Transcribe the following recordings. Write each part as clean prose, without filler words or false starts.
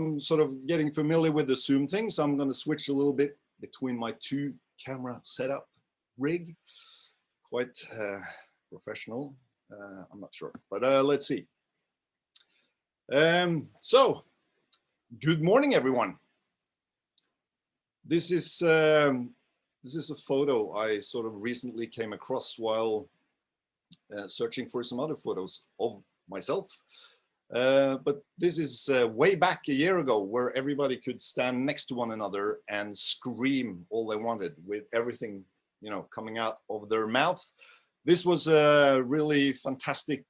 I'm sort of getting familiar with the Zoom thing, so I'm going to switch a little bit between my two camera setup rig. Quite professional, I'm not sure, but let's see. So, good morning, everyone. This is a photo I sort of recently came across while searching for some other photos of myself. But this is way back a year ago, where everybody could stand next to one another and scream all they wanted with everything, you know, coming out of their mouth. This was a really fantastic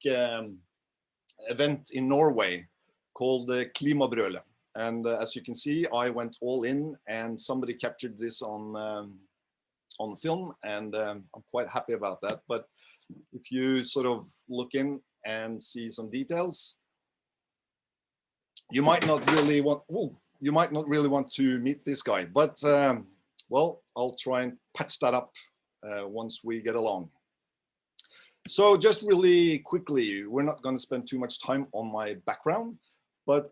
event in Norway called Klimabrølet. And as you can see, I went all in, and somebody captured this on film, and I'm quite happy about that. But if you sort of look in and see some details, you might not really want to meet this guy, but well, I'll try and patch that up once we get along. So just really quickly, we're not going to spend too much time on my background, but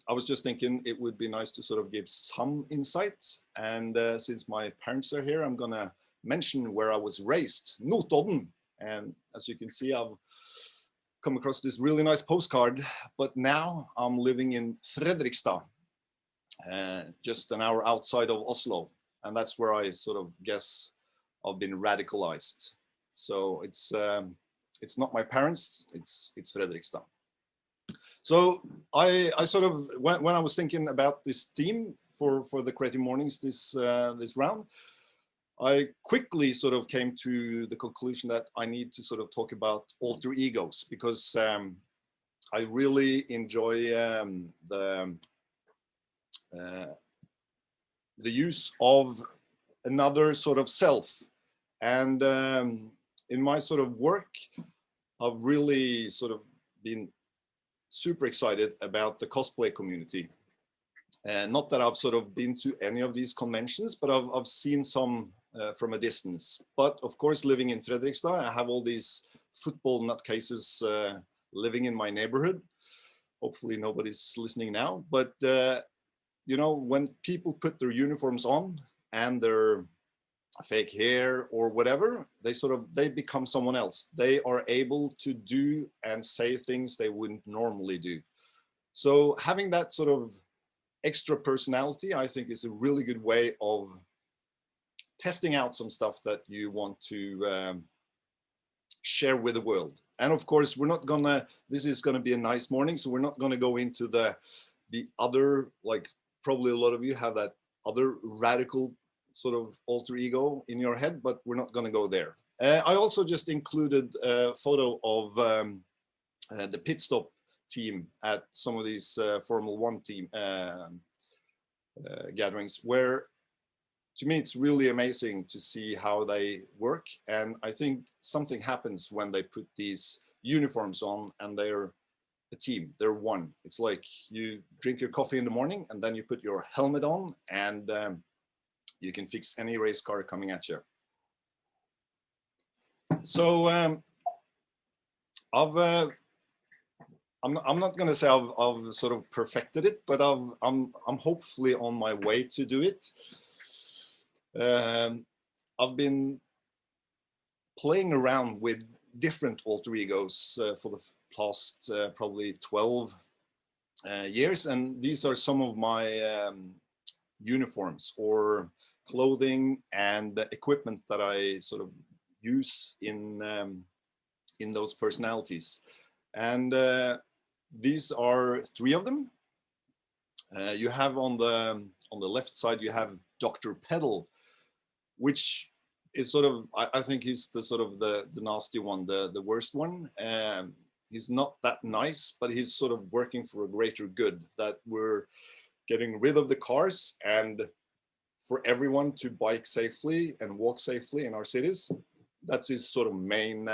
I was just thinking it would be nice to sort of give some insight. And since my parents are here, I'm going to mention where I was raised, Notodden. And as you can see, I've come across this really nice postcard, but now I'm living in Fredrikstad, just an hour outside of Oslo. And that's where I sort of guess I've been radicalized. So it's not my parents, it's Fredrikstad. So I sort of, when I was thinking about this theme for the Creative Mornings this round, I quickly sort of came to the conclusion that I need to sort of talk about alter egos, because I really enjoy the use of another sort of self. And in my sort of work, I've really sort of been super excited about the cosplay community. And not that I've sort of been to any of these conventions, but I've seen some from a distance. But of course, living in Fredrikstad, I have all these football nutcases living in my neighborhood. Hopefully nobody's listening now. But, you know, when people put their uniforms on and their fake hair or whatever, they become someone else. They are able to do and say things they wouldn't normally do. So having that sort of extra personality, I think, is a really good way of testing out some stuff that you want to share with the world. And of course, this is gonna be a nice morning, so we're not gonna go into the other, like probably a lot of you have that other radical sort of alter ego in your head, but we're not gonna go there. I also just included a photo of the pit stop team at some of these Formula One team gatherings, where to me it's really amazing to see how they work. And I think something happens when they put these uniforms on and they're a team, they're one. It's like you drink your coffee in the morning and then you put your helmet on, and you can fix any race car coming at you. So I'm not going to say I've sort of perfected it, but I'm hopefully on my way to do it. I've been playing around with different alter egos for the past probably 12 years, and these are some of my uniforms or clothing and equipment that I sort of use in those personalities. And these are 3 of them. You have on the left side, you have Dr. Pedal, which is sort of, I think he's the sort of the nasty one, the worst one. He's not that nice, but he's sort of working for a greater good, that we're getting rid of the cars and for everyone to bike safely and walk safely in our cities. That's his sort of main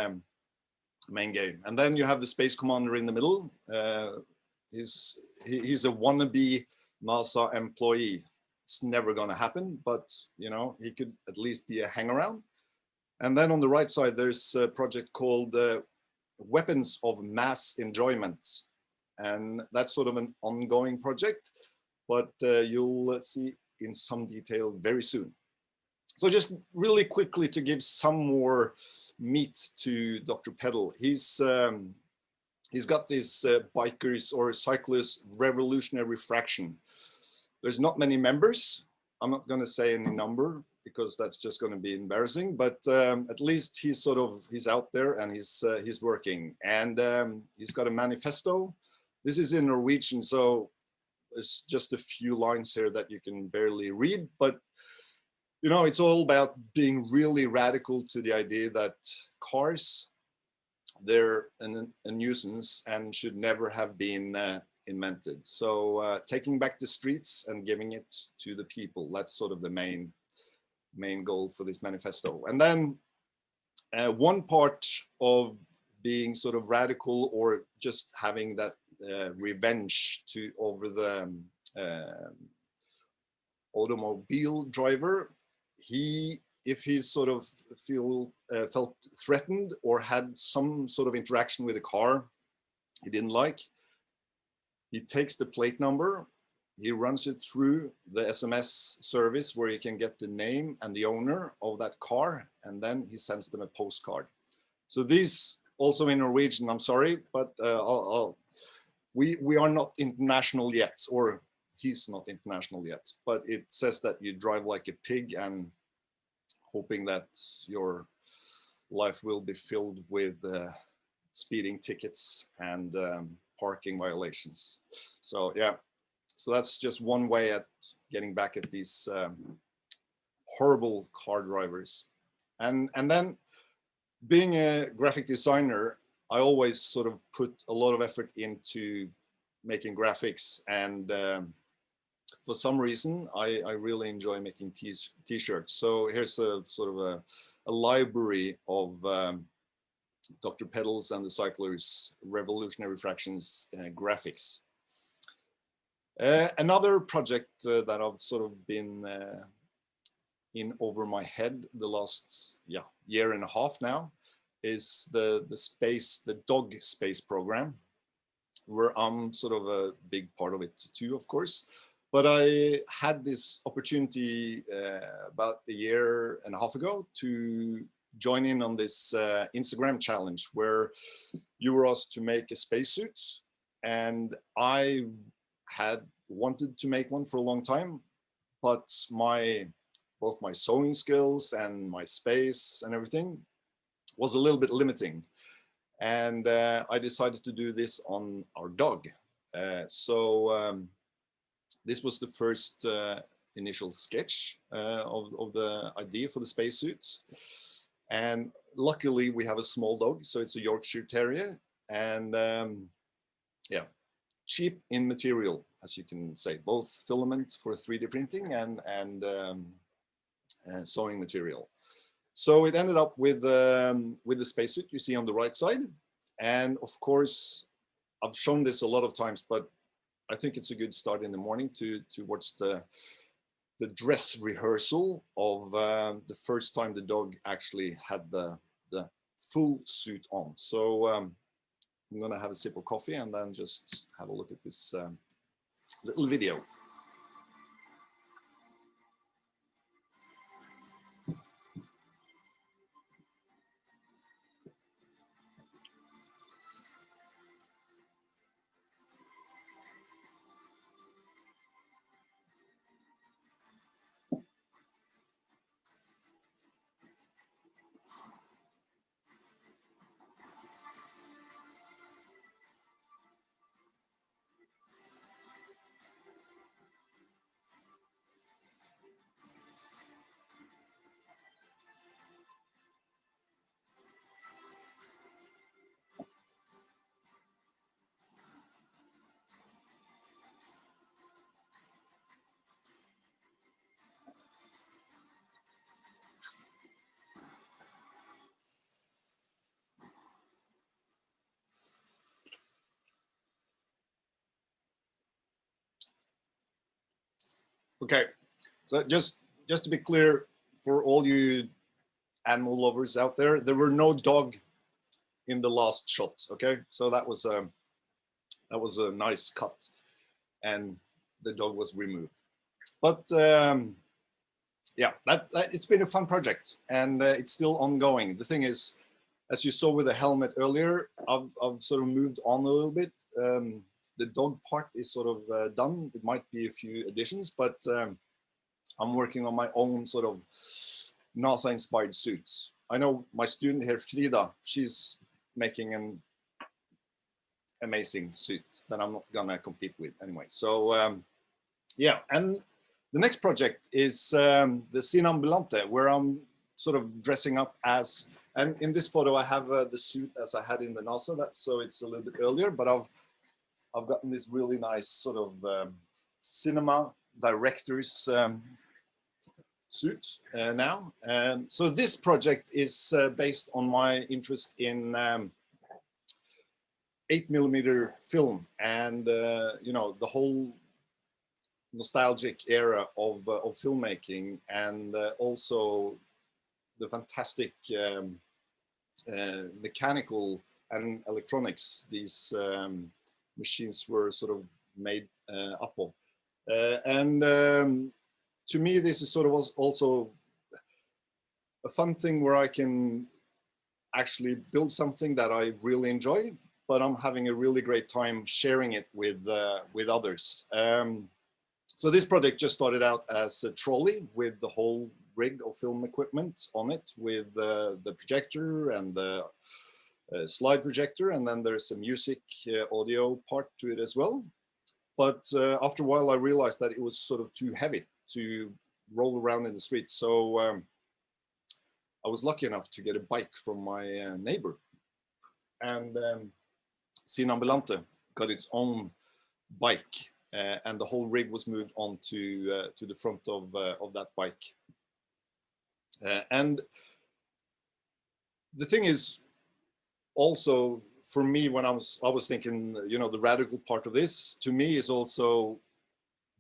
game. And then you have the space commander in the middle. He's a wannabe NASA employee. It's never going to happen, but you know, he could at least be a hangaround. And then on the right side, there's a project called Weapons of Mass Enjoyment. and that's sort of an ongoing project, but you'll see in some detail very soon. So just really quickly to give some more meat to Dr. Pedal. He's got this bikers or cyclists revolutionary fraction. There's not many members. I'm not going to say any number because that's just going to be embarrassing, but at least he's out there and he's working, and he's got a manifesto. This is in Norwegian, so there's just a few lines here that you can barely read, but you know, it's all about being really radical to the idea that cars, they're a nuisance and should never have been invented. So taking back the streets and giving it to the people, that's sort of the main goal for this manifesto. And then one part of being sort of radical or just having that revenge over the automobile driver, if he sort of felt threatened or had some sort of interaction with a car he didn't like, he takes the plate number, he runs it through the SMS service where he can get the name and the owner of that car, and then he sends them a postcard. So these also in Norwegian, I'm sorry, but we are not international yet, or he's not international yet, but it says that you drive like a pig and hoping that your life will be filled with speeding tickets and parking violations. So yeah, so that's just one way at getting back at these horrible car drivers. And then being a graphic designer, I always sort of put a lot of effort into making graphics, and for some reason I really enjoy making t-shirts. So here's a sort of a library of Dr. Pedals and the Cyclers Revolutionary Fractions graphics. Another project that I've sort of been in over my head the last year and a half now is the dog space program, where I'm sort of a big part of it too, of course. But I had this opportunity about a year and a half ago to join in on this Instagram challenge where you were asked to make a spacesuit, and I had wanted to make one for a long time, but both my sewing skills and my space and everything was a little bit limiting. And I decided to do this on our dog. This was the first initial sketch of the idea for the spacesuits. And luckily we have a small dog, so it's a Yorkshire Terrier, and yeah, cheap in material, as you can say, both filament for 3D printing and sewing material. So it ended up with the spacesuit you see on the right side. And of course, I've shown this a lot of times, but I think it's a good start in the morning to watch the dress rehearsal of the first time the dog actually had the full suit on. So I'm gonna have a sip of coffee and then just have a look at this little video. Okay, so just to be clear, for all you animal lovers out there were no dog in the last shot. Okay, so that was That was a nice cut, and the dog was removed. But yeah, it's been a fun project, and it's still ongoing. The thing is, as you saw with the helmet earlier, I've sort of moved on a little bit. The dog part is sort of done. It might be a few additions, but I'm working on my own sort of NASA-inspired suits. I know my student here, Frida, she's making an amazing suit that I'm not gonna compete with anyway. So yeah, and the next project is the Cinambulante, where I'm sort of dressing up as, and in this photo I have the suit as I had in the NASA, so it's a little bit earlier, but I've gotten this really nice sort of cinema director's suit now. And so this project is based on my interest in 8mm film, and you know, the whole nostalgic era of filmmaking, and also the fantastic mechanical and electronics these machines were sort of made up of. And to me, this is sort of also a fun thing where I can actually build something that I really enjoy, but I'm having a really great time sharing it with others. So this project just started out as a trolley with the whole rig of film equipment on it, with the projector and the slide projector, and then there's a music audio part to it as well. But after a while, I realized that it was sort of too heavy to roll around in the streets. So I was lucky enough to get a bike from my neighbor, and Cinambulante got its own bike, and the whole rig was moved onto to the front of that bike. And the thing is, also for me, when I was thinking, you know, the radical part of this to me is also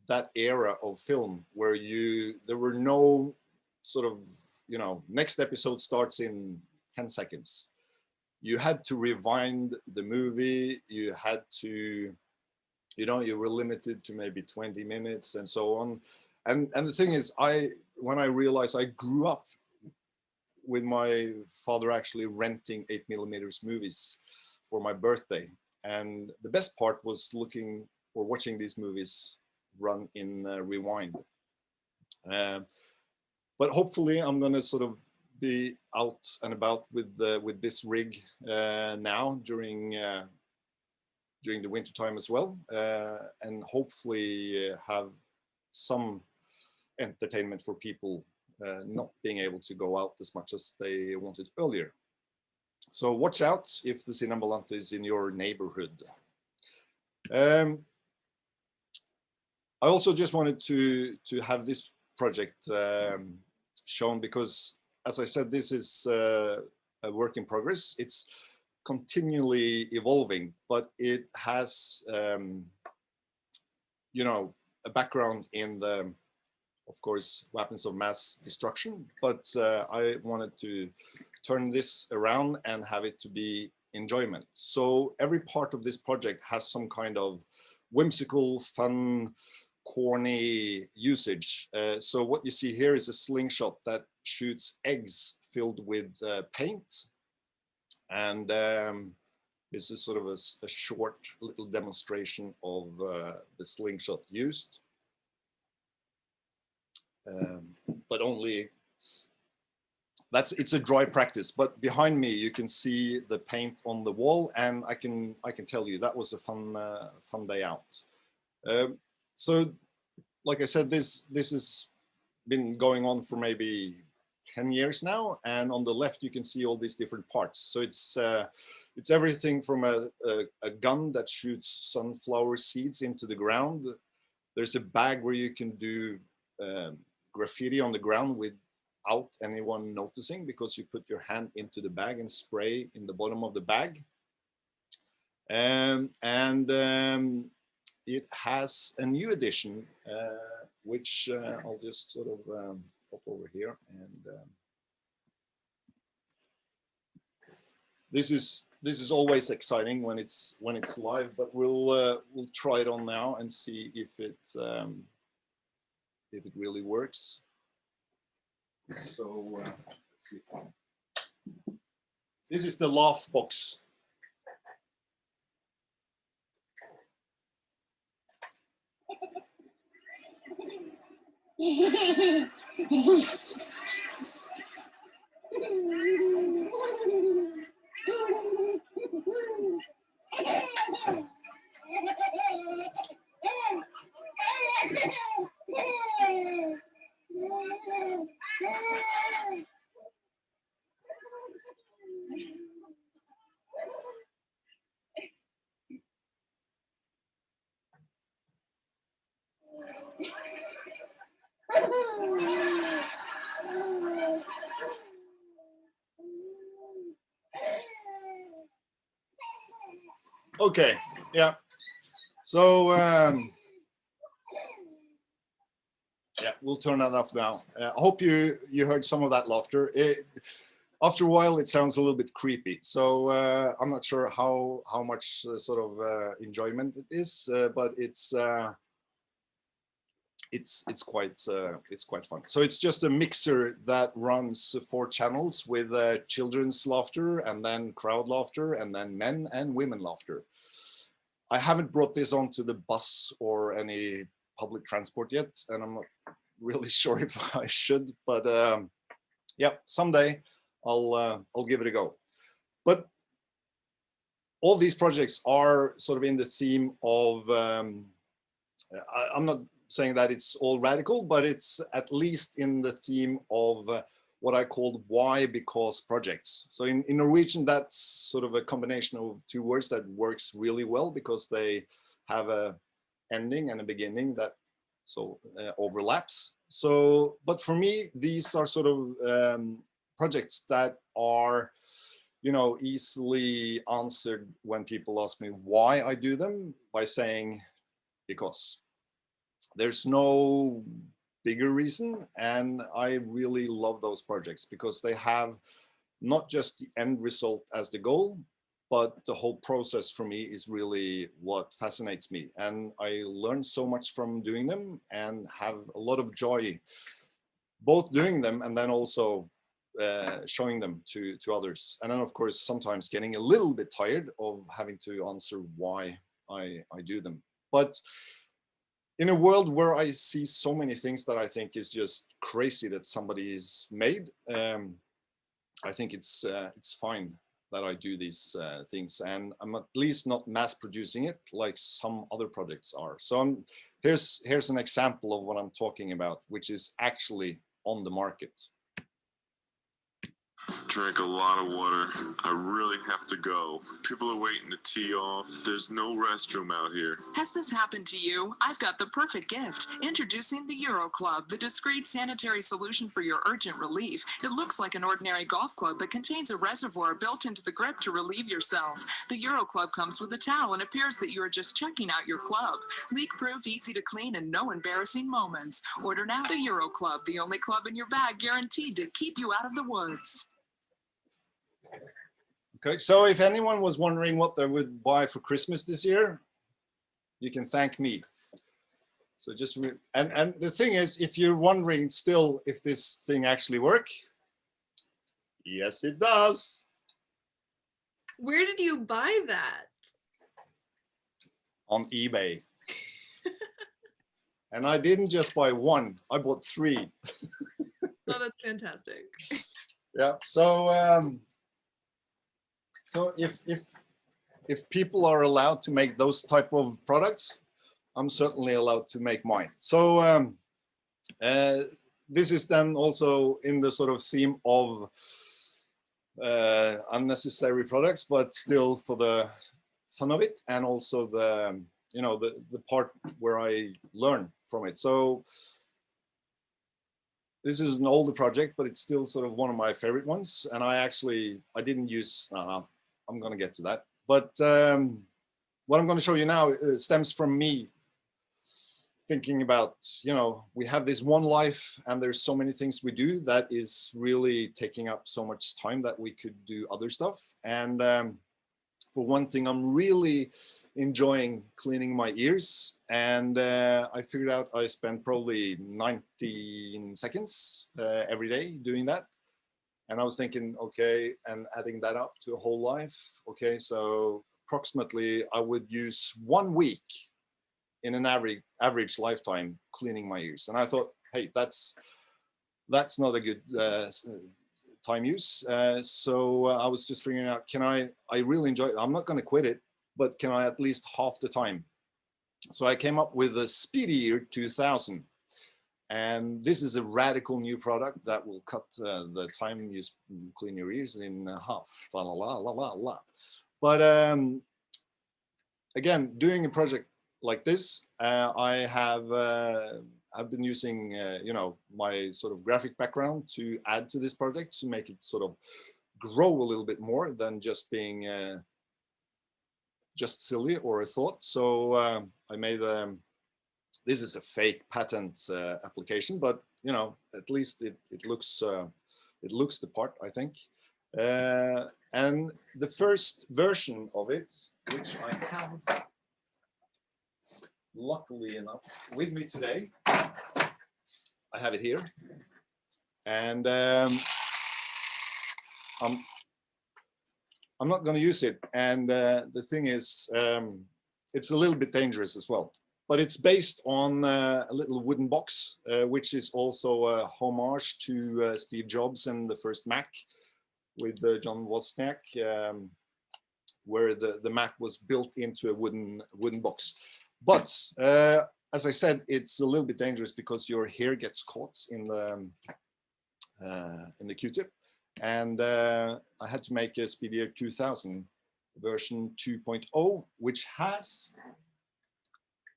that era of film where there were no sort of, you know, next episode starts in 10 seconds. You had to rewind the movie. You had to, you know, you were limited to maybe 20 minutes and so on. And the thing is, when I realized I grew up with my father actually renting 8mm movies for my birthday. And the best part was looking or watching these movies run in rewind. But hopefully I'm going to sort of be out and about with this rig now during the winter time as well, and hopefully have some entertainment for people not being able to go out as much as they wanted earlier. So watch out if the Cinambulante is in your neighborhood. I also just wanted to have this project shown because, as I said, this is a work in progress. It's continually evolving, but it has, you know, a background in the, of course, weapons of mass destruction. But I wanted to turn this around and have it to be enjoyment. So every part of this project has some kind of whimsical, fun, corny usage. So what you see here is a slingshot that shoots eggs filled with paint. And this is sort of a short little demonstration of the slingshot used. But only, it's a dry practice, but behind me you can see the paint on the wall, and I can tell you that was a fun day out. So like I said, this has been going on for maybe 10 years now, and on the left you can see all these different parts. So it's everything from a gun that shoots sunflower seeds into the ground. There's a bag where you can do graffiti on the ground without anyone noticing, because you put your hand into the bag and spray in the bottom of the bag. And it has a new edition, which I'll just sort of pop over here. And this is this is always exciting when it's live, but we'll try it on now and see if it really works. So let's see. This is the laugh box. Okay, yeah. So yeah, we'll turn that off now. I hope you heard some of that laughter. After a while, it sounds a little bit creepy. So I'm not sure how much sort of enjoyment it is, but it's quite fun. So it's just a mixer that runs 4 channels with children's laughter, and then crowd laughter, and then men and women laughter. I haven't brought this onto the bus or any public transport yet, and I'm not really sure if I should, but yeah, someday I'll give it a go. But all these projects are sort of in the theme of, I'm not saying that it's all radical, but it's at least in the theme of what I called why because projects. So in Norwegian, that's sort of a combination of 2 words that works really well because they have a ending and a beginning that overlaps. So, but for me, these are sort of projects that are, you know, easily answered when people ask me why I do them by saying because. There's no bigger reason, and I really love those projects because they have not just the end result as the goal, but the whole process for me is really what fascinates me, and I learn so much from doing them and have a lot of joy both doing them and then also showing them to others, and then of course sometimes getting a little bit tired of having to answer why I do them. But in a world where I see so many things that I think is just crazy that somebody's made, I think it's fine that I do these things, and I'm at least not mass producing it like some other projects are. So here's an example of what I'm talking about, which is actually on the market. Drank a lot of water. I really have to go. People are waiting to tee off. There's no restroom out here. Has this happened to you? I've got the perfect gift. Introducing the Euro Club, the discreet sanitary solution for your urgent relief. It looks like an ordinary golf club, but contains a reservoir built into the grip to relieve yourself. The Euro Club comes with a towel and appears that you are just checking out your club. Leak-proof, easy to clean, and no embarrassing moments. Order now. The Euro Club, the only club in your bag guaranteed to keep you out of the woods. Okay, so if anyone was wondering what they would buy for Christmas this year, you can thank me. So just, and the thing is, if you're wondering still if this thing actually works, yes, it does. Where did you buy that? On eBay. And I didn't just buy 1, I bought 3. Oh, that's fantastic. Yeah, so so if people are allowed to make those type of products, I'm certainly allowed to make mine. So this is then also in the sort of theme of unnecessary products, but still for the fun of it, and also the, you know, the part where I learn from it. So this is an older project, but it's still sort of one of my favorite ones. And I didn't use, I'm going to get to that. But what I'm going to show you now stems from me thinking about, you know, we have this one life and there's so many things we do that is really taking up so much time that we could do other stuff. And For one thing, I'm really enjoying cleaning my ears, and I figured out I spend probably 19 seconds every day doing that. And I was thinking, okay, and adding that up to a whole life, okay, so approximately I would use 1 week in an average lifetime cleaning my ears. And I thought, hey, that's not a good time use. So I was just figuring out, I really enjoy it. I'm not going to quit it, but can I at least half the time? So I came up with a Speedy Ear 2000. And this is a radical new product that will cut the time you clean your ears in half. La, la, la, la, la, la. But again, doing a project like this, I've been using my sort of graphic background to add to this project, to make it sort of grow a little bit more than just being just silly or a thought. So I made this is a fake patent application, but at least it looks the part, I think. And the first version of it, which I have luckily enough with me today, I have it here, and I'm not going to use it. And the thing is, it's a little bit dangerous as well. But it's based on a little wooden box, which is also a homage to Steve Jobs and the first Mac with John Wozniak, where the Mac was built into a wooden box. But as I said, it's a little bit dangerous because your hair gets caught in the Q-tip. And I had to make a Speedy Ear 2000 version 2.0, which has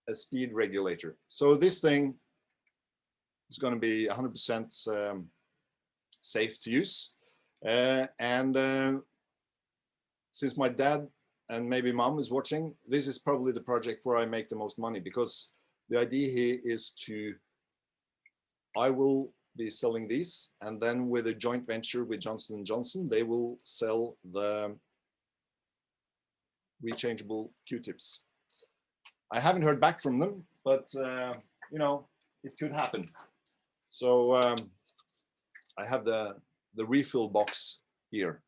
a speed regulator. So this thing is going to be 100% safe to use. And since my dad and maybe mom is watching, this is probably the project where I make the most money, because the idea here is I will be selling these, and then with a joint venture with Johnson & Johnson, they will sell the rechangeable Q-tips. I haven't heard back from them, but it could happen. So I have the refill box here.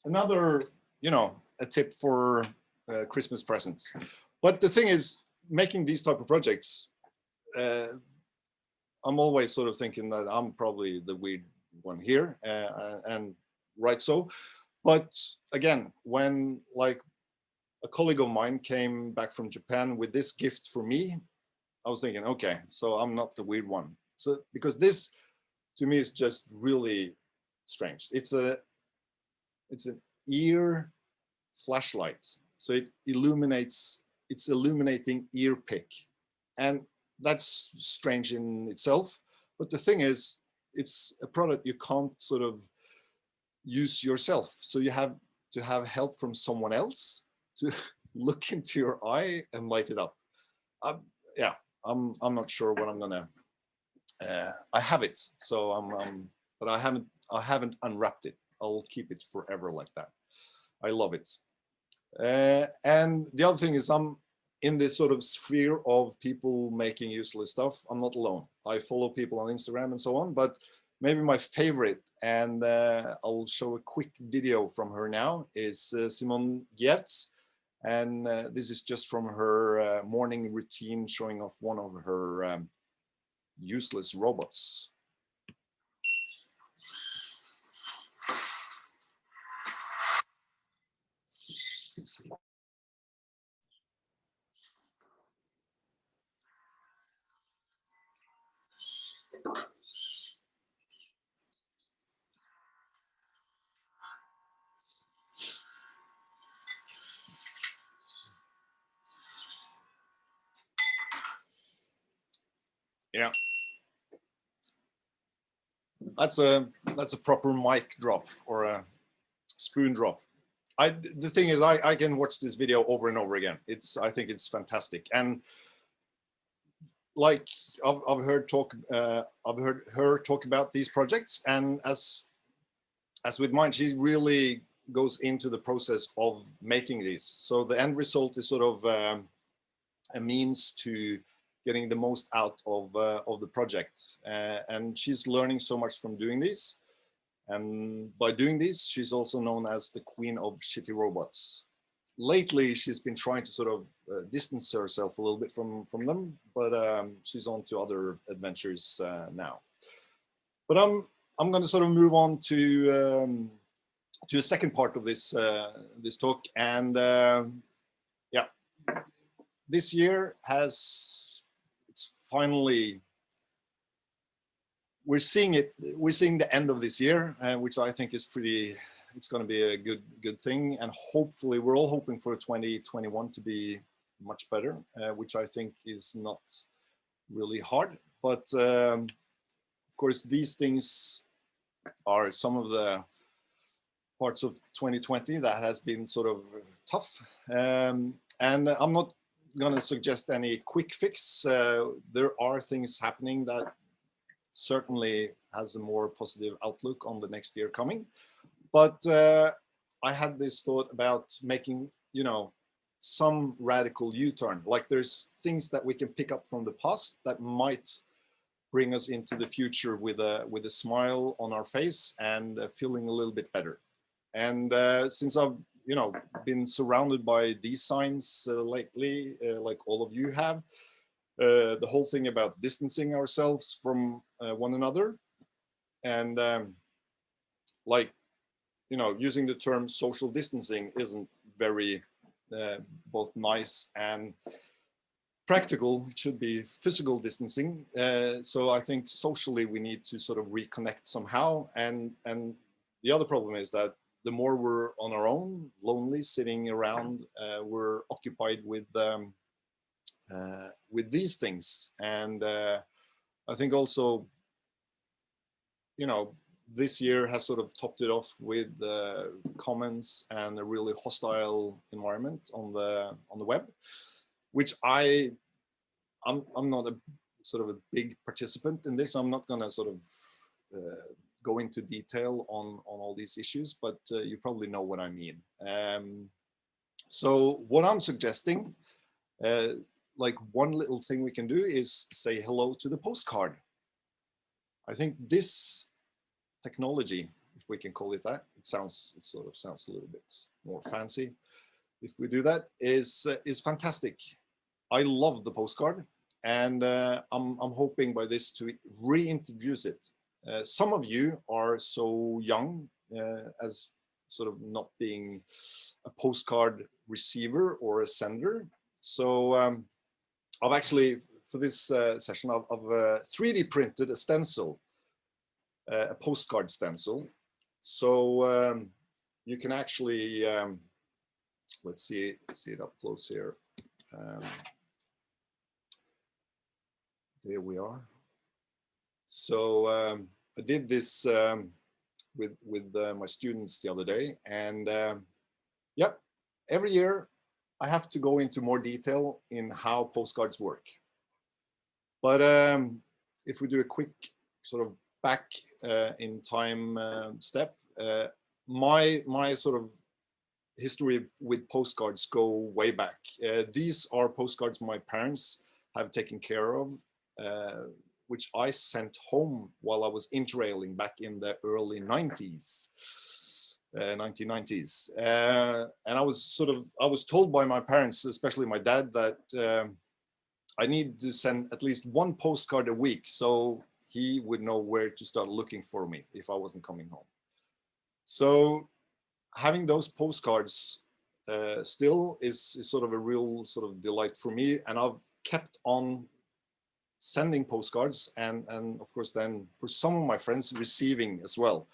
Another, a tip for Christmas presents. But the thing is, making these type of projects, I'm always sort of thinking that I'm probably the weird one here, and right so. But again, when like a colleague of mine came back from Japan with this gift for me, I was thinking, okay, so I'm not the weird one. So because this to me is just really strange. It's an ear flashlight. So it's illuminating ear pick. And that's strange in itself. But the thing is, it's a product you can't sort of use yourself. So you have to have help from someone else to look into your eye and light it up. I'm not sure what I'm gonna. I have it, so but I haven't unwrapped it. I'll keep it forever like that. I love it. And the other thing is, I'm in this sort of sphere of people making useless stuff. I'm not alone. I follow people on Instagram and so on, but maybe my favorite, and I'll show a quick video from her now, is Simone Giertz. And this is just from her morning routine, showing off one of her useless robots. Yeah, that's a proper mic drop or a spoon drop. The thing is, I can watch this video over and over again. I think it's fantastic. And like I've heard her talk about these projects, and as with mine, she really goes into the process of making these. So the end result is sort of a means to getting the most out of the project. And she's learning so much from doing this. And by doing this, she's also known as the queen of shitty robots. Lately, she's been trying to sort of distance herself a little bit from them, but she's on to other adventures now. But I'm going to sort of move on to the second part of this this talk, and yeah, this year it's finally. We're seeing the end of this year, which I think is pretty, it's going to be a good thing. And hopefully we're all hoping for 2021 to be much better, which I think is not really hard. But of course, these things are some of the parts of 2020 that has been sort of tough. And I'm not going to suggest any quick fix. There are things happening that certainly has a more positive outlook on the next year coming. But I had this thought about making, some radical U-turn. Like there's things that we can pick up from the past that might bring us into the future with a smile on our face and feeling a little bit better. And since I've, been surrounded by these signs lately, like all of you have, the whole thing about distancing ourselves from one another, and using the term social distancing isn't very both nice and practical. It should be physical distancing. So I think socially we need to sort of reconnect somehow. And the other problem is that the more we're on our own, lonely, sitting around, we're occupied with these things. And I think also, this year has sort of topped it off with comments and a really hostile environment on the web, which I'm not a sort of a big participant in this. I'm not going to sort of go into detail on all these issues, but you probably know what I mean. So what I'm suggesting, like one little thing we can do is say hello to the postcard. I think this technology, if we can call it that, it sort of sounds a little bit more fancy. If we do that, is fantastic. I love the postcard, and I'm hoping by this to reintroduce it. Some of you are so young as sort of not being a postcard receiver or a sender. So I've actually, for this session, I've 3D printed a stencil, a postcard stencil. So you can actually, let's see it up close here. There we are. So I did this with my students the other day, and yep, every year I have to go into more detail in how postcards work. But if we do a quick sort of back in time step, my sort of history with postcards go way back. These are postcards my parents have taken care of, which I sent home while I was interrailing back in the early 90s. 1990s, and I was told by my parents, especially my dad, that I need to send at least one postcard a week so he would know where to start looking for me if I wasn't coming home. So having those postcards still is sort of a real sort of delight for me, and I've kept on sending postcards, and of course then for some of my friends receiving as well.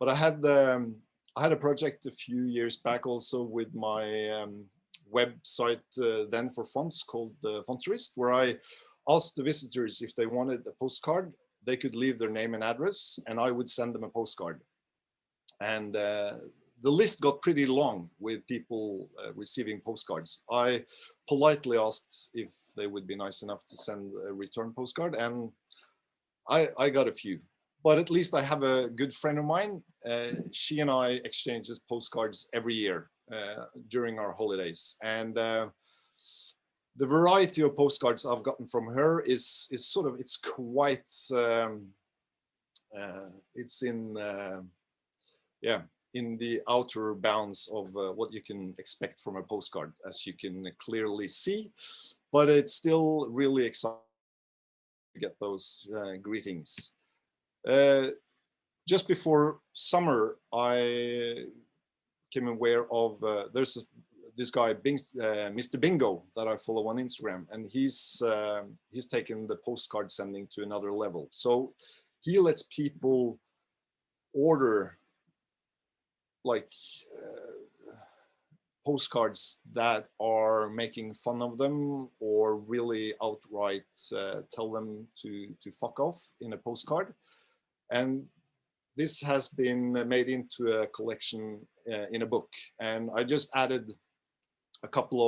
But I had a project a few years back also with my website then for fonts called Fonterist, where I asked the visitors if they wanted a postcard. They could leave their name and address, and I would send them a postcard. And the list got pretty long with people receiving postcards. I politely asked if they would be nice enough to send a return postcard, and I got a few. but at least I have a good friend of mine. She and I exchange postcards every year during our holidays, and the variety of postcards I've gotten from her is sort of, it's quite it's in yeah, in the outer bounds of what you can expect from a postcard, as you can clearly see, but it's still really exciting to get those greetings. Just before summer, I came aware of this guy, Mr. Bingo, that I follow on Instagram, and he's taken the postcard sending to another level. So he lets people order like postcards that are making fun of them, or really outright tell them to fuck off in a postcard. And this has been made into a collection in a book, and I just added a couple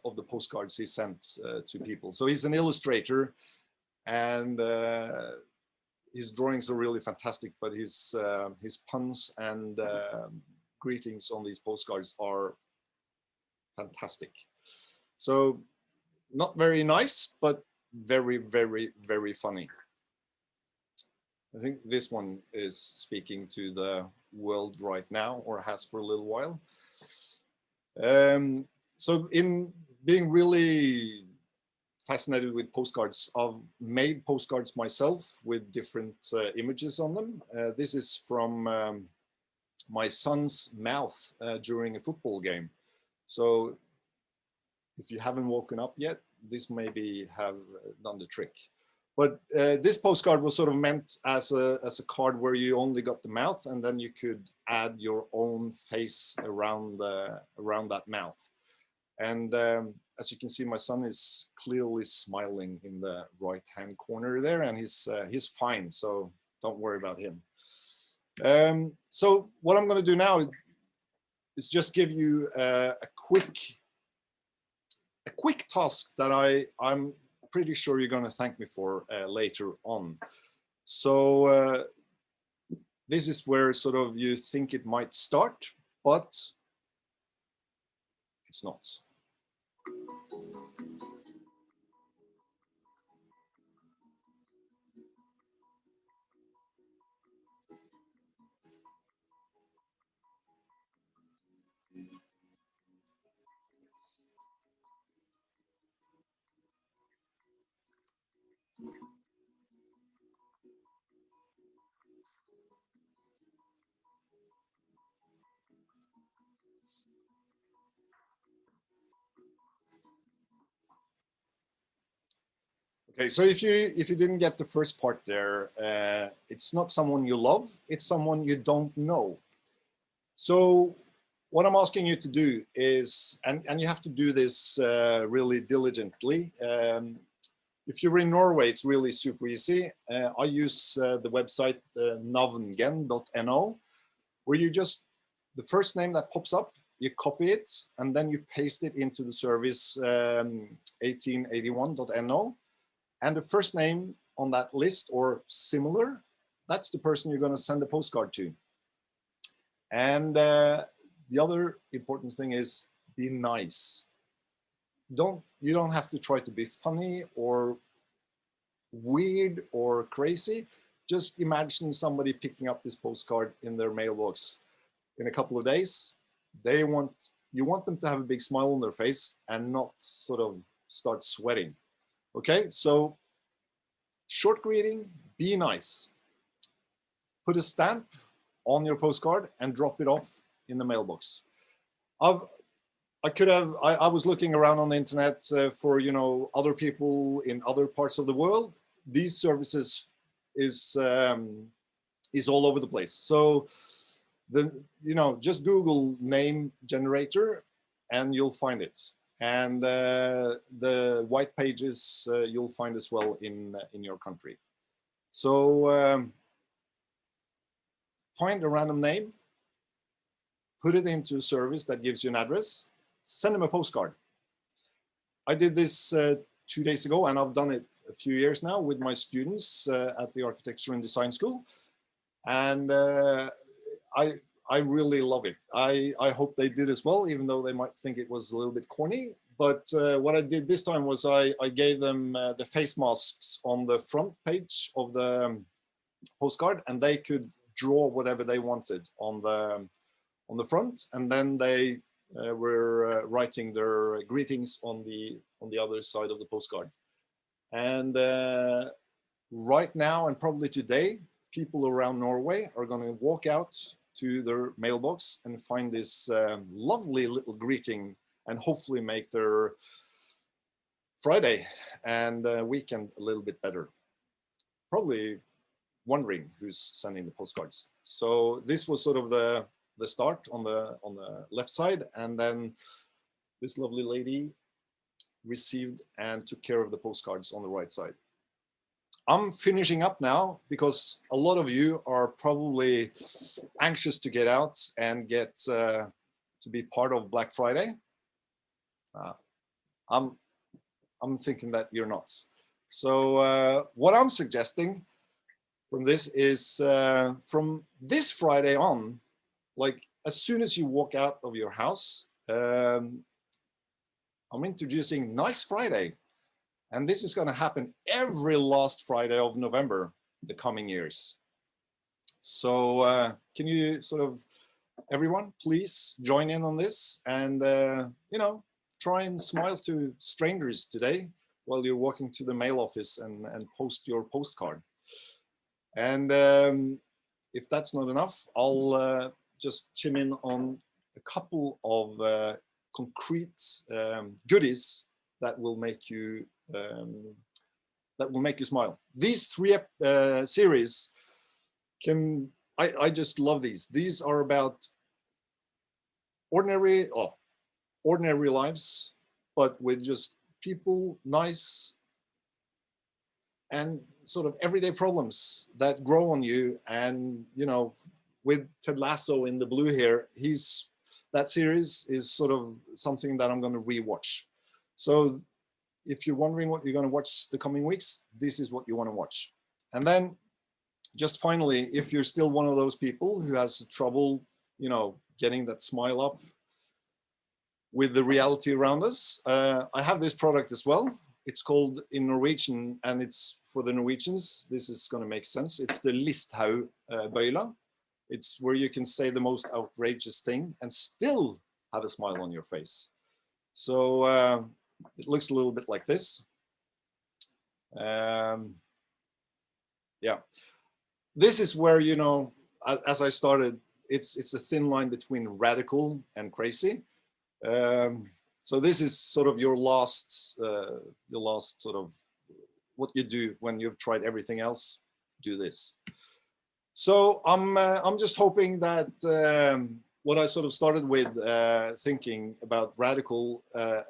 of the postcards he sent to people. So he's an illustrator, and his drawings are really fantastic, but his puns and greetings on these postcards are fantastic. So not very nice, but very, very, very funny. I think this one is speaking to the world right now, or has for a little while. So in being really fascinated with postcards, I've made postcards myself with different images on them. This is from my son's mouth during a football game. So if you haven't woken up yet, this maybe have done the trick. But this postcard was sort of meant as a card where you only got the mouth, and then you could add your own face around that mouth. And as you can see, my son is clearly smiling in the right-hand corner there, and he's fine, so don't worry about him. So what I'm going to do now is just give you a quick task that I'm pretty sure you're going to thank me for later on. So this is where sort of you think it might start, but it's not. Okay, so if you didn't get the first part there, it's not someone you love, it's someone you don't know. So what I'm asking you to do is, and you have to do this really diligently. If you're in Norway, it's really super easy. I use the website navngen.no, where you just, the first name that pops up, you copy it, and then you paste it into the service 1881.no. And the first name on that list or similar, that's the person you're going to send a postcard to. And the other important thing is be nice. You don't have to try to be funny or weird or crazy. Just imagine somebody picking up this postcard in their mailbox in a couple of days. You want them to have a big smile on their face and not sort of start sweating. Okay, so short greeting, be nice. Put a stamp on your postcard and drop it off in the mailbox. I was looking around on the internet for, you know, other people in other parts of the world. These services is all over the place. So just Google name generator and you'll find it. And the white pages you'll find as well in your country. So find a random name, put it into a service that gives you an address, send them a postcard. I did this 2 days ago, and I've done it a few years now with my students at the Architecture and Design School. And I really love it. I hope they did as well, even though they might think it was a little bit corny. But what I did this time was I gave them the face masks on the front page of the postcard, and they could draw whatever they wanted on the front, and then they were writing their greetings on the other side of the postcard. And right now, and probably today, people around Norway are going to walk out to their mailbox and find this lovely little greeting, and hopefully make their Friday and weekend a little bit better. Probably wondering who's sending the postcards. So this was sort of the start on the left side, and then this lovely lady received and took care of the postcards on the right side. I'm finishing up now because a lot of you are probably anxious to get out and get to be part of Black Friday. I'm thinking that you're not. So what I'm suggesting from this is from this Friday on, like as soon as you walk out of your house, I'm introducing Nice Friday. And this is going to happen every last Friday of November, the coming years. So can you sort of, everyone, please join in on this and, you know, try and smile to strangers today while you're walking to the mail office and post your postcard. And if that's not enough, I'll just chime in on a couple of concrete goodies that will make you smile. These three series I just love these. These are about ordinary lives, but with just people, nice and sort of everyday problems that grow on you. And you know, with Ted Lasso in the blue here, that series is sort of something that I'm going to rewatch. So if you're wondering what you're going to watch the coming weeks, this is what you want to watch. And then just finally, if you're still one of those people who has trouble, you know, getting that smile up with the reality around us, I have this product as well. It's called in Norwegian, and it's for the Norwegians. This is going to make sense. It's the Listhaug bøyla. It's where you can say the most outrageous thing and still have a smile on your face. So it looks a little bit like this. Yeah, this is where, you know, as I started, it's a thin line between radical and crazy. So this is sort of your last sort of what you do when you've tried everything else. Do this. So I'm just hoping that what I sort of started with thinking about radical,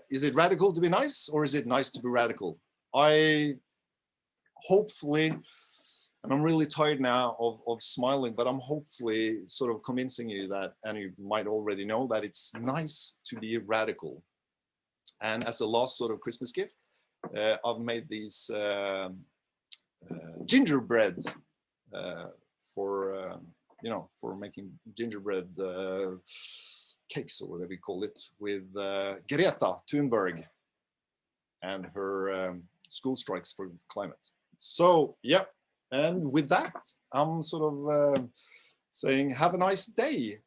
is it radical to be nice, or is it nice to be radical? I hopefully, and I'm really tired now of smiling, but I'm hopefully sort of convincing you that, and you might already know, that it's nice to be radical. And as a last sort of Christmas gift, I've made these gingerbread for you know, for making gingerbread cakes, or whatever you call it, with Greta Thunberg and her school strikes for climate. So yeah, and with that, I'm sort of saying have a nice day.